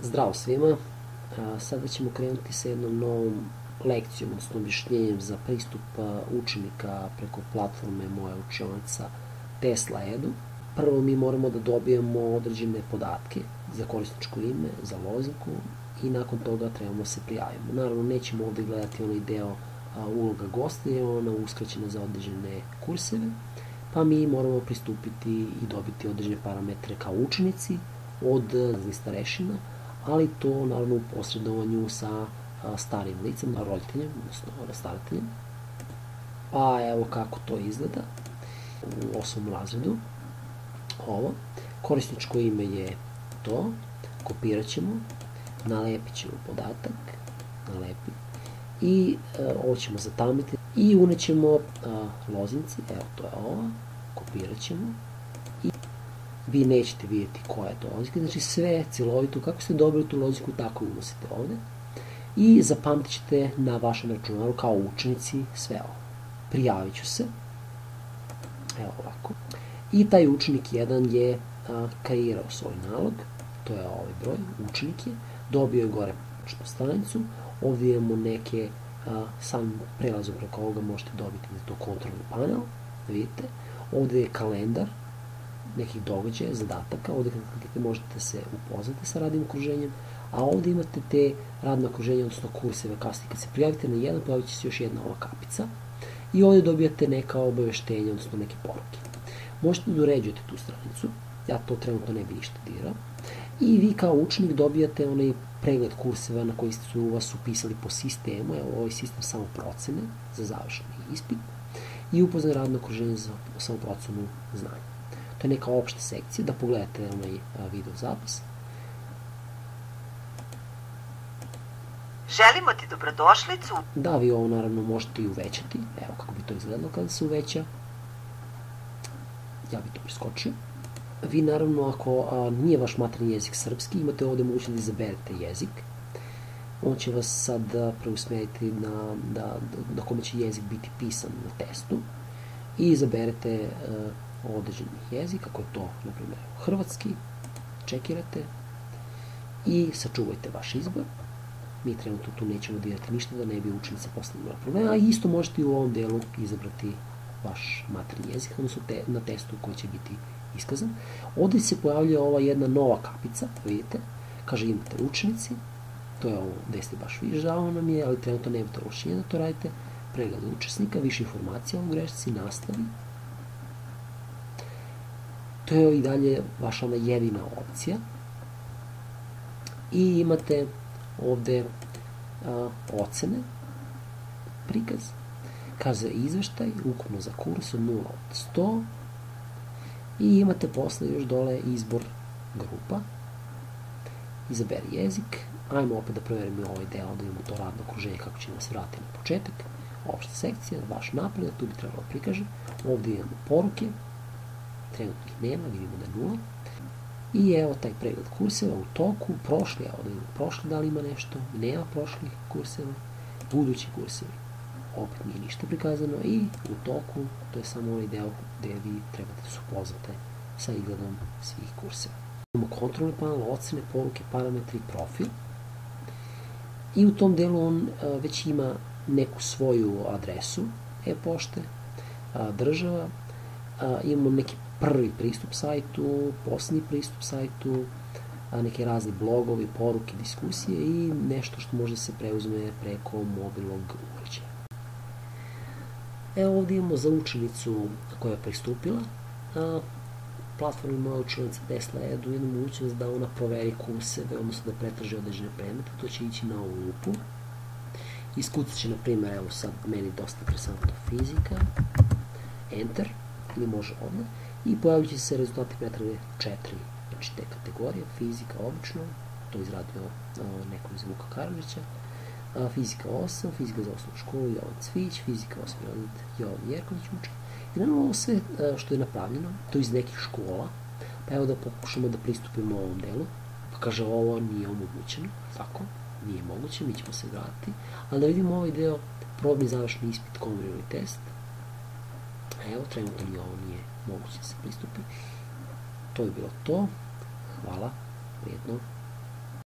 Zdravo svima, sada ćemo krenuti sa jednom novom lekcijom, odnosno objašnjenjem za pristup učenika preko platforme Moja učionica Tesla Edu. Prvo mi moramo da dobijemo određene podatke za korisničko ime, za lozinku i nakon toga trebamo se prijavimo. Naravno, nećemo ovde gledati onaj deo uloga gosta, jer je ona uskraćena za određene kurseve, pa mi moramo pristupiti i dobiti određene parametre kao učenici od starešina, ali to naravno u posredovanju sa starim licem, roditeljem, odnosno starateljem. Pa evo kako to izgleda u 8. razredu. Ovo. Korisničko ime je to. Kopirat ćemo, nalepit ćemo podatak, i ovo ćemo zatamiti i unećemo lozinci, evo to je ova, kopirat ćemo i vi nećete vidjeti koja je to lozinka, znači sve celovito, kako ste dobili tu lozinku, tako unosite ovde i zapamtit ćete na vašem računaru kao učenici sve ovo. Prijavit ću se, evo ovako, i taj učenik 1 je kreirao svoj nalog, to je ovaj broj, učenik je, dobio je gore stranicu, ovdje imamo neke, sam prelazom preko ovoga možete dobiti na to kontrolni panel, vidite, ovdje je kalendar nekih događaja, zadataka, ovdje kad klikate možete se upoznati sa radnim okruženjem, a ovdje imate te radne okruženje, odnosno kurseve kasnije. Kad se prijavite na jedan, pojavit će se još jedna ova kapica i ovdje dobijate neka obaveštenja, odnosno neke poruke. Možete da uređujete tu stranicu, ja to trenutno ne bi ništa dirao, i vi kao učenik dobijate onaj pregled kurseva na koji su vas upisali po sistemu, evo ovaj sistem samoprocene za završeni ispit i upoznaj radno okruženje za samoprocenu znanja. To je neka opšta sekcija, da pogledate onaj video zapis. Želimo ti dobrodošlicu. Da, vi ovo naravno možete i uvećati, evo kako bi to izgledalo kada se uveća. Ja bi to preskočio. Vi naravno, ako nije vaš maternji jezik srpski, imate ovde mogućnost da izaberete jezik. On će vas sad preusmeriti na kome će jezik biti pisan na testu. I izaberete određeni jezik, ako je to, na primjer, hrvatski, čekirate i sačuvajte vaš izbor. Mi trenutno tu nećemo dirati ništa da ne bi učenica posle imala problema, a isto možete i u ovom delu izabrati vaš maternji jezik, odnosno na testu koji će biti iskazan. Ovdje se pojavlja ova jedna nova kapica, vidite, kaže imate učenici, to je ovo gde ste baš vi, žao nam je, ali trenutno nemate ovlašćenja da to radite, pregled učesnika, više informacija o grešci, nastavi. To je i dalje vaša ona jedina opcija. I imate ovde ocene, prikaz, kaže izveštaj, ukupno za kurs od 0 od 100, i imate posle još dole izbor grupa, izaberi jezik, ajmo opet da proverimo ovaj deo, da imamo to radno okruženje kako će nas vratiti na početak, opšta sekcija, vaš napredak, tu bi trebalo da prikaže, ovdje imamo poruke, trenutno ih nema, vidimo da je 0, i evo taj pregled kurseva u toku, prošli, evo da vidimo prošli da li ima nešto, nema prošlih kurseva, budući kursevi, opet nije ništa prikazano, i u toku, to je samo ovaj deo gde vi trebate da se upoznate sa izgledom svih kurseva. Imamo kontrolni panel, ocene, poruke, parametri, profil, i u tom delu on već ima neku svoju adresu e-pošte, država, imamo neki prvi pristup sajtu, posljednji pristup sajtu, neke razni blogovi, poruke, diskusije i nešto što može se preuzme preko mobilnog uređaja. Evo ovdje imamo za učenicu koja je pristupila platformi Moja učionica Tesla Edu jednu mogućnost da ona proveri kurseve, odnosno da pretraži određene predmete, to će ići na ovu lupu. Iskucat će, na primjer, evo sad meni dosta interesantno fizika, enter, ili može ovdje, i pojavit će se rezultati pretrage 4, znači te kategorije, fizika obično, to izradio neko iz Vuka Karadžića, fizika 8, fizika za osnovnu školu, Jovan Cvić, fizika 8, Jovan Jerković uči. I naravno ovo sve što je napravljeno, to iz nekih škola, pa evo da pokušamo da pristupimo ovom delu, pa kaže ovo nije omogućeno, tako, nije moguće, mi ćemo se vratiti, ali da vidimo ovaj deo, probni završni ispit, konverzivni test, evo, trenutno ni ovo nije moguće da se pristupi. To je bilo to. Hvala. Prijetno.